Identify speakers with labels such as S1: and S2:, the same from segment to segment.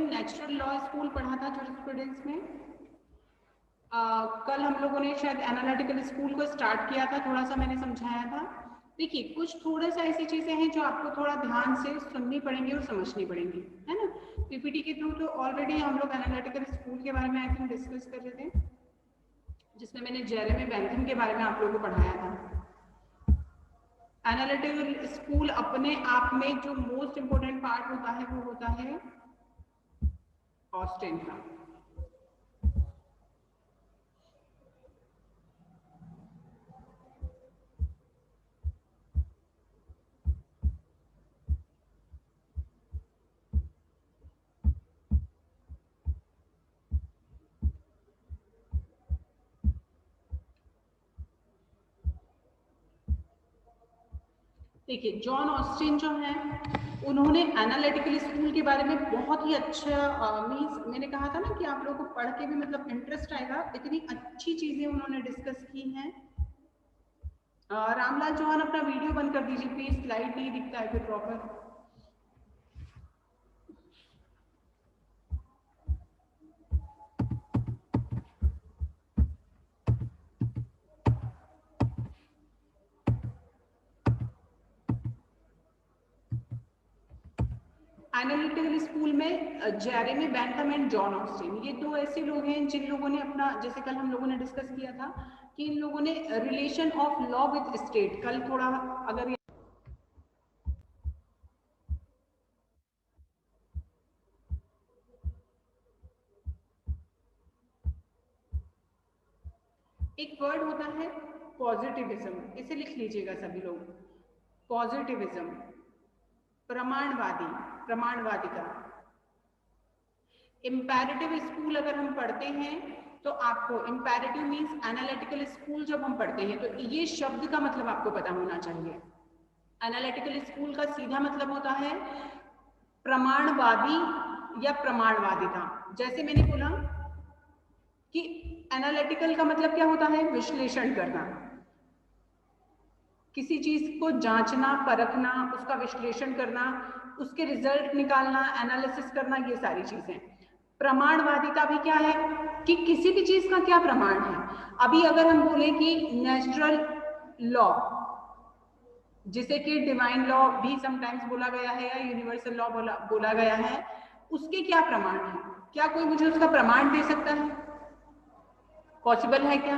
S1: Natural law school पढ़ा था jurisprudence में। कल हम लोगों ने शायद एनालिटिकल स्कूल को स्टार्ट किया था, थोड़ा सा मैंने समझाया था। देखिए कुछ थोड़ा सा ऐसी चीजें हैं जो आपको थोड़ा ध्यान से सुननी पड़ेंगी और समझनी पड़ेंगी, है ना। पीपीटी के थ्रू तो ऑलरेडी हम लोग एनालिटिकल स्कूल के बारे में आई थिंक डिस्कस कर रहे थे, जिसमें मैंने जेरेमी बेंथम के बारे में आप लोगों को पढ़ाया था। एनालिटिकल स्कूल अपने आप में जो मोस्ट इंपोर्टेंट पार्ट होता है वो होता है ऑस्टिन का। देखिए जॉन ऑस्टिन जो है उन्होंने एनालिटिकल स्कूल के बारे में बहुत ही अच्छा मीन्स मैंने कहा था ना कि आप लोगों को पढ़ के भी मतलब इंटरेस्ट आएगा, इतनी अच्छी चीजें उन्होंने डिस्कस की हैं। रामलाल चौहान अपना वीडियो बंद कर दीजिए प्लीज, स्लाइड नहीं दिखता है फिर प्रॉपर। एनालिटिकल स्कूल में Jeremy Bentham and John Austin, ये दो ऐसे लोग हैं जिन लोगों ने अपना, जैसे कल हम लोगों ने डिस्कस किया था कि इन लोगों ने relation of law with state, कल थोड़ा अगर एक वर्ड होता है पॉजिटिविज्म, इसे लिख लीजिएगा सभी लोग। पॉजिटिविज्म, प्रमाणवादी, प्रमाणवादिता। इंपैरेटिव स्कूल अगर हम पढ़ते हैं तो आपको इंपैरेटिव मींस एनालिटिकल स्कूल जब हम पढ़ते हैं तो ये शब्द का मतलब आपको पता होना चाहिए। एनालिटिकल स्कूल का सीधा मतलब होता है प्रमाणवादी या प्रमाणवादिता। जैसे मैंने बोला कि एनालिटिकल का मतलब क्या होता है, विश्लेषण करना, किसी चीज को जांचना, परखना, उसका विश्लेषण करना, उसके रिजल्ट निकालना, एनालिसिस करना, ये सारी चीजें। प्रमाणवादिता भी क्या है कि किसी भी चीज का क्या प्रमाण है। अभी अगर हम बोले कि नेचुरल लॉ, जिसे कि डिवाइन लॉ भी समटाइम्स बोला गया है या यूनिवर्सल लॉ बोला गया है, उसके क्या प्रमाण है? क्या कोई मुझे उसका प्रमाण दे सकता है? पॉसिबल है क्या?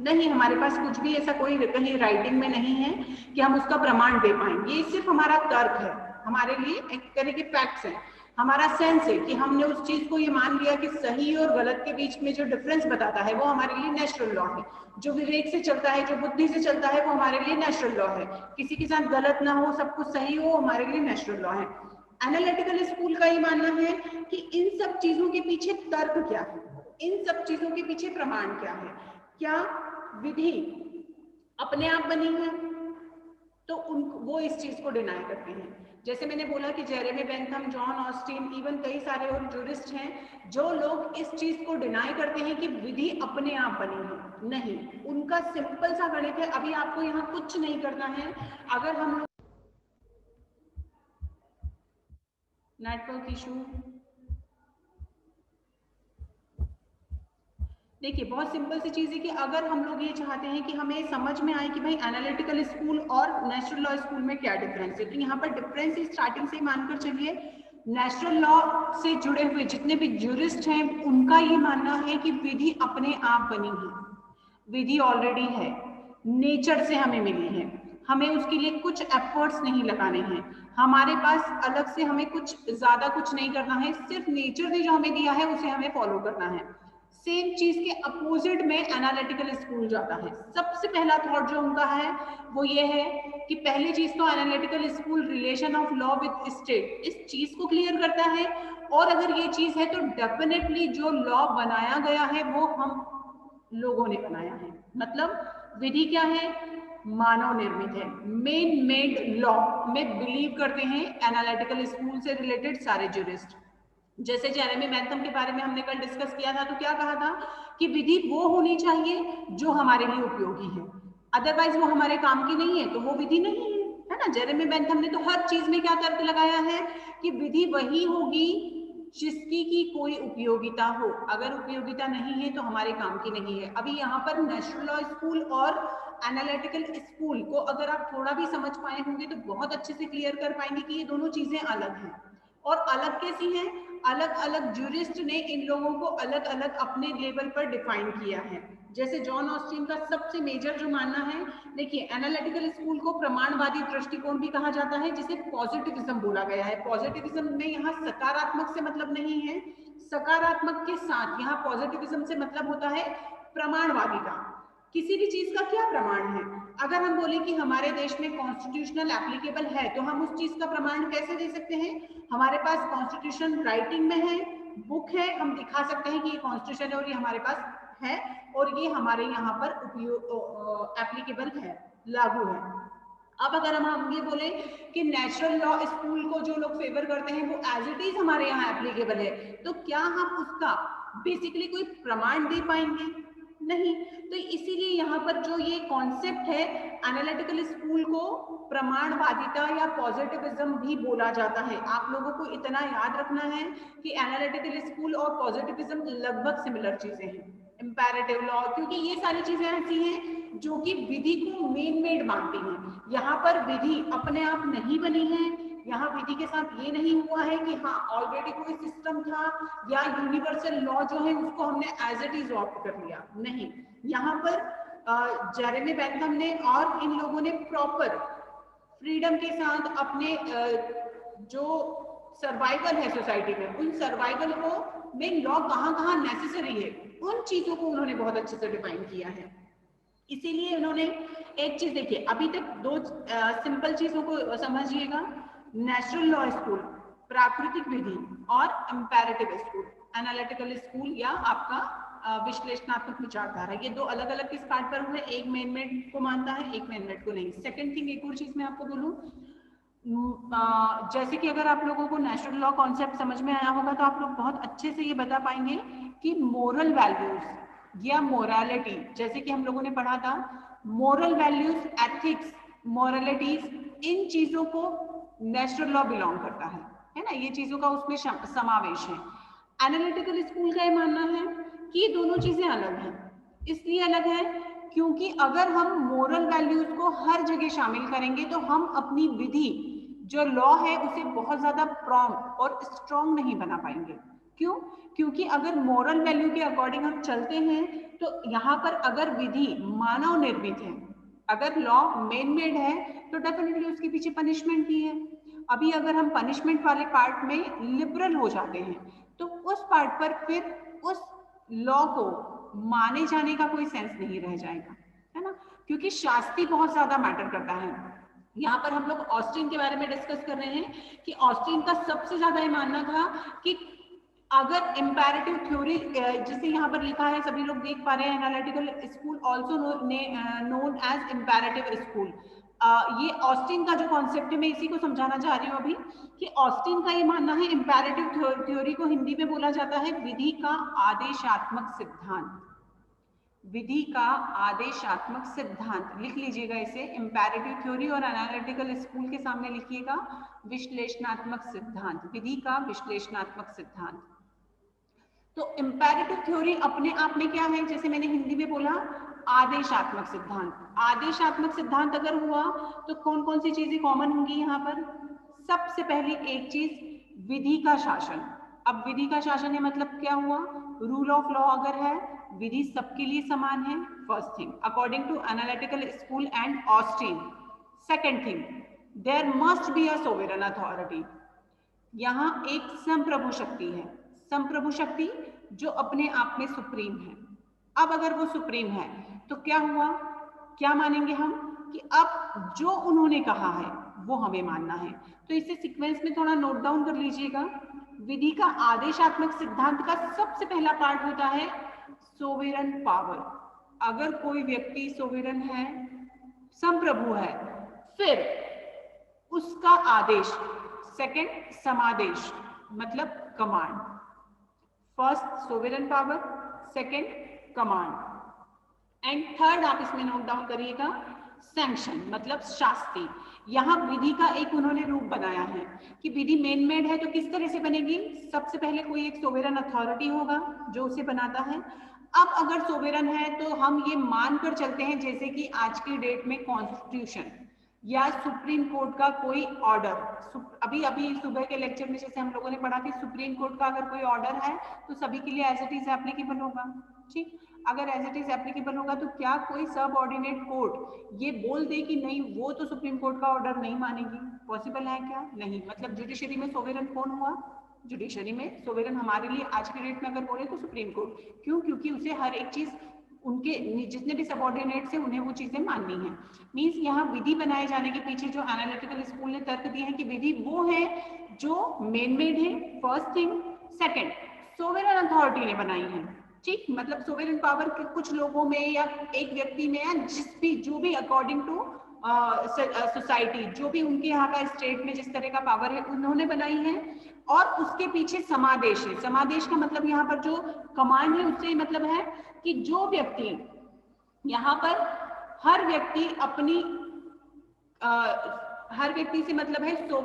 S1: नहीं, हमारे पास कुछ भी ऐसा कोई कहीं राइटिंग में नहीं है कि हम उसका प्रमाण दे पाएंगे। ये सिर्फ हमारा तर्क है, हमारे लिए एक तरह के फैक्ट्स हैं, हमारा सेंस है कि हमने उस चीज को ये मान लिया कि सही और गलत के बीच में जो डिफरेंस बताता है वो हमारे लिए नेचुरल लॉ है। जो विवेक से चलता है, जो बुद्धि से चलता है, वो हमारे लिए नेचुरल लॉ है। किसी के साथ गलत ना हो, सब कुछ सही हो, हमारे लिए नेचुरल लॉ है। एनालिटिकल स्कूल का ये मानना है कि इन सब चीजों के पीछे तर्क क्या है, इन सब चीजों के पीछे प्रमाण क्या है। क्या विधि अपने आप बनी है? तो वो इस चीज को डिनाई करते हैं। जैसे मैंने बोला कि Jeremy Bentham, John Austin, even कई सारे और जूरिस्ट हैं जो लोग इस चीज को डिनाई करते हैं कि विधि अपने आप बनी है। नहीं, उनका सिंपल सा गणित है। अभी आपको यहाँ कुछ नहीं करना है। अगर हम लोग नेटवर्क इशू, देखिए बहुत सिंपल सी चीज है कि अगर हम लोग ये चाहते हैं कि हमें समझ में आए कि भाई एनालिटिकल स्कूल और नेचुरल लॉ स्कूल में क्या डिफरेंस है, तो यहाँ पर डिफरेंस स्टार्टिंग से ही मानकर चलिए। नेचुरल लॉ से जुड़े हुए जितने भी जूरिस्ट हैं उनका ये मानना है कि विधि अपने आप बनी है, विधि ऑलरेडी है, नेचर से हमें मिली है, हमें उसके लिए कुछ एफर्ट्स नहीं लगाने हैं, हमारे पास अलग से हमें कुछ ज्यादा कुछ नहीं करना है, सिर्फ नेचर ने जो हमें दिया है उसे हमें फॉलो करना है। सेम चीज के अपोजिट में एनालिटिकल स्कूल जाता है। सबसे पहला थॉट जो उनका है वो ये है कि पहली चीज तो analytical school relation of law with state, इस चीज को क्लियर करता है। और अगर ये चीज है तो डेफिनेटली जो लॉ बनाया गया है वो हम लोगों ने बनाया है। मतलब विधि क्या है? मानव निर्मित है, मेन मेड लॉ में बिलीव करते हैं एनालिटिकल स्कूल से रिलेटेड सारे जूरिस्ट। जैसे जेरेमी बेंथम के बारे में हमने कल डिस्कस किया था, तो क्या कहा था कि विधि वो होनी चाहिए जो हमारे लिए उपयोगी है, अदरवाइज वो हमारे काम की नहीं है तो वो विधि नहीं है ना। जेरेमी बेंथम ने तो हर चीज में क्या तर्क लगाया है कि विधि वही होगी जिसकी की कोई उपयोगिता हो। अगर उपयोगिता नहीं है तो हमारे काम की नहीं है। अभी यहाँ पर नेचुरल लॉ स्कूल और एनालिटिकल स्कूल को अगर आप थोड़ा भी समझ पाए होंगे तो बहुत अच्छे से क्लियर कर पाएंगे कि ये दोनों चीजें अलग हैं। और अलग कैसी हैं? अलग अलग ज्यूरिस्ट ने इन लोगों को अलग अलग अपने लेवल पर डिफाइन किया है। जैसे जॉन ऑस्टिन का सबसे मेजर जो मानना है, देखिए एनालिटिकल स्कूल को प्रमाणवादी दृष्टिकोण भी कहा जाता है, जिसे पॉजिटिविज्म बोला गया है। पॉजिटिविज्म में यहाँ सकारात्मक से मतलब नहीं है, सकारात्मक के साथ यहाँ पॉजिटिविज्म से मतलब होता है प्रमाणवादी का। किसी भी चीज का क्या प्रमाण है? अगर हम बोले कि हमारे देश में कॉन्स्टिट्यूशनल एप्लीकेबल है तो हम उस चीज का प्रमाण कैसे दे सकते हैं? हमारे पास कॉन्स्टिट्यूशन राइटिंग में है, बुक है, हम दिखा सकते हैं कि ये कॉन्स्टिट्यूशन है और ये हमारे पास है और ये हमारे यहाँ पर उपयोग एप्लीकेबल है, लागू है। अब अगर हम ये बोले कि नेचुरल लॉ स्कूल को जो लोग फेवर करते हैं वो एज इट इज हमारे यहाँ एप्लीकेबल है, तो क्या हम उसका बेसिकली कोई प्रमाण दे पाएंगे? नहीं। तो इसीलिए यहाँ पर जो ये कॉन्सेप्ट है, एनालिटिकल स्कूल को प्रमाणवादिता या पॉजिटिविज्म भी बोला जाता है। आप लोगों को इतना याद रखना है कि एनालिटिकल स्कूल और पॉजिटिविज्म लगभग सिमिलर चीजें हैं। इंपैरेटिव लॉ, क्योंकि ये सारी चीजें ऐसी हैं जो कि विधि को मेन मेड मानती हैं। यहाँ पर विधि अपने आप नहीं बनी है, यहाँ विधि के साथ ये नहीं हुआ है कि हाँ ऑलरेडी कोई सिस्टम था या यूनिवर्सल लॉ जो है उसको हमने एज इट इज ऑप्ट कर लिया, नहीं। यहाँ पर जेरेमी बेंथम ने और इन लोगों ने प्रॉपर फ्रीडम के साथ अपने जो सर्वाइवल है सोसाइटी में, उन सर्वाइवल को में लॉ कहाँ नेसेसरी है, उन चीजों को उन्होंने बहुत अच्छे से डिफाइन किया है। इसीलिए उन्होंने एक चीज देखिए, अभी तक दो सिंपल चीजों को समझिएगा, नेचुरल लॉ स्कूल प्राकृतिक विधि और इंपैरेटिव स्कूल एनालिटिकल स्कूल या आपका विश्लेषणात्मक विचारधारा, ये दो अलग अलग किस पार्ट पर हुए? एक मेन मेड को मानता है, एक मेन मेड को नहीं। सेकंड थिंग, एक और चीज मैं आपको बोलूं, जैसे कि अगर आप लोगों को नेचुरल लॉ कॉन्सेप्ट समझ में आया होगा तो आप लोग बहुत अच्छे से ये बता पाएंगे कि मोरल वैल्यूज या मोरालिटी, जैसे कि हम लोगों ने पढ़ा था मोरल वैल्यूज, एथिक्स, मोरालिटीज, इन चीजों को नेचुरल लॉ बिलोंग करता है ना, ये चीजों का उसमें समावेश है। एनालिटिकल स्कूल का ये मानना है कि ये दोनों चीजें अलग हैं। इसलिए अलग है क्योंकि अगर हम मोरल वैल्यूज को हर जगह शामिल करेंगे तो हम अपनी विधि जो लॉ है उसे बहुत ज्यादा प्रॉम्प्ट और स्ट्रॉन्ग नहीं बना पाएंगे। क्यों? क्योंकि अगर मोरल वैल्यू के अकॉर्डिंग हम चलते हैं तो यहाँ पर अगर विधि मानव निर्मित है, अगर लॉ मेन मेड है तो डेफिनेटली उसके पीछे पनिशमेंट भी है। अभी अगर हम पनिशमेंट वाले पार्ट में लिबरल हो जाते हैं तो उस पार्ट पर फिर उस लॉ को माने जाने का कोई सेंस नहीं रह जाएगा, है ना, क्योंकि शास्ति बहुत ज्यादा मैटर करता है। यहाँ पर हम लोग ऑस्टिन के बारे में डिस्कस कर रहे हैं कि ऑस्टिन का सबसे ज्यादा ये मानना था कि अगर इंपैरेटिव थ्योरी, जिसे यहाँ पर लिखा है सभी लोग देख पा रहे हैं, analytical school also known as imperative school, ये ऑस्टिन का जो कॉन्सेप्ट है मैं इसी को समझाना चाह रही हूँ अभी, कि ऑस्टिन का ये मानना है इंपैरेटिव थ्योरी को हिंदी में बोला जाता है विधि का आदेशात्मक सिद्धांत। विधि का आदेशात्मक सिद्धांत लिख लीजिएगा इसे, इंपैरेटिव थ्योरी और एनालिटिकल स्कूल के सामने लिखिएगा विश्लेषणात्मक सिद्धांत, विधि का विश्लेषणात्मक सिद्धांत। तो इंपैरेटिव थ्योरी अपने आप में क्या है, जैसे मैंने हिंदी में बोला आदेशात्मक सिद्धांत। आदेशात्मक सिद्धांत अगर हुआ तो कौन कौन सी चीजें कॉमन होंगी यहाँ पर? सबसे पहले एक चीज विधि का शासन। अब विधि का शासन है मतलब क्या हुआ? रूल ऑफ लॉ अगर है, विधि सबके लिए समान है, first thing according to analytical school and Austin. Second thing, there must be a sovereign authority, यहाँ एक संप्रभु शक्ति है, संप्रभु शक्ति जो अपने आप में सुप्रीम है। अब अगर वो सुप्रीम है तो क्या हुआ, क्या मानेंगे हम कि अब जो उन्होंने कहा है वो हमें मानना है। तो इसे सीक्वेंस में थोड़ा नोट डाउन कर लीजिएगा। विधि का आदेशात्मक सिद्धांत का सबसे पहला पार्ट होता है सोवेरन पावर। अगर कोई व्यक्ति सोवेरन है, संप्रभु है, फिर उसका आदेश, सेकंड समादेश मतलब command, first sovereign power, second command, and third आप इसमें नोट डाउन करिएगा सैंक्शन मतलब शास्ति। यहाँ विधि का एक उन्होंने रूप बनाया है कि विधि मेन मेड है तो किस तरह से बनेगी, सबसे पहले कोई एक सोवेरन अथॉरिटी होगा जो उसे बनाता है। अब अगर सोवेरन है तो हम ये मानकर चलते हैं जैसे कि आज की डेट में कॉन्स्टिट्यूशन या सुप्रीम कोर्ट का कोई ऑर्डर, अभी अभी सुबह के लेक्चर में जैसे हम लोगों ने पढ़ा कि सुप्रीम कोर्ट का अगर कोई ऑर्डर है तो सभी के लिए एज इट इज एप्लीकेबल होगा। ठीक, अगर एज इट इज एप्लीकेबल होगा तो क्या कोई सब ऑर्डिनेट कोर्ट ये बोल दे कि नहीं वो तो सुप्रीम कोर्ट का ऑर्डर नहीं मानेगी, पॉसिबल है क्या? नहीं। मतलब जुडिशरी में सोवेरन कौन हुआ? जुडिशरी में सोवेरन हमारे लिए आज के डेट में अगर बोले तो सुप्रीम कोर्ट। क्यों? क्योंकि उसे हर एक चीज उनके जितने भी सबऑर्डिनेट्स हैं उन्हें वो चीजें माननी है। मींस यहाँ विधि बनाए जाने के पीछे जो एनालिटिकल स्कूल ने तर्क दिए हैं कि विधि वो है जो मेन मेड है, फर्स्ट थिंग। सेकंड, सोवेरन अथॉरिटी ने बनाई है। ठीक, मतलब सोवेरन पावर कुछ लोगों में या एक व्यक्ति में या जो भी अकॉर्डिंग टू सोसाइटी जो भी उनके यहाँ का स्टेट में जिस तरह का पावर है उन्होंने बनाई है। और उसके पीछे समादेश है। समादेश का मतलब यहाँ पर जो कमांड है उससे मतलब है कि जो व्यक्ति यहाँ पर हर व्यक्ति अपनी हर व्यक्ति से मतलब है सोवेरन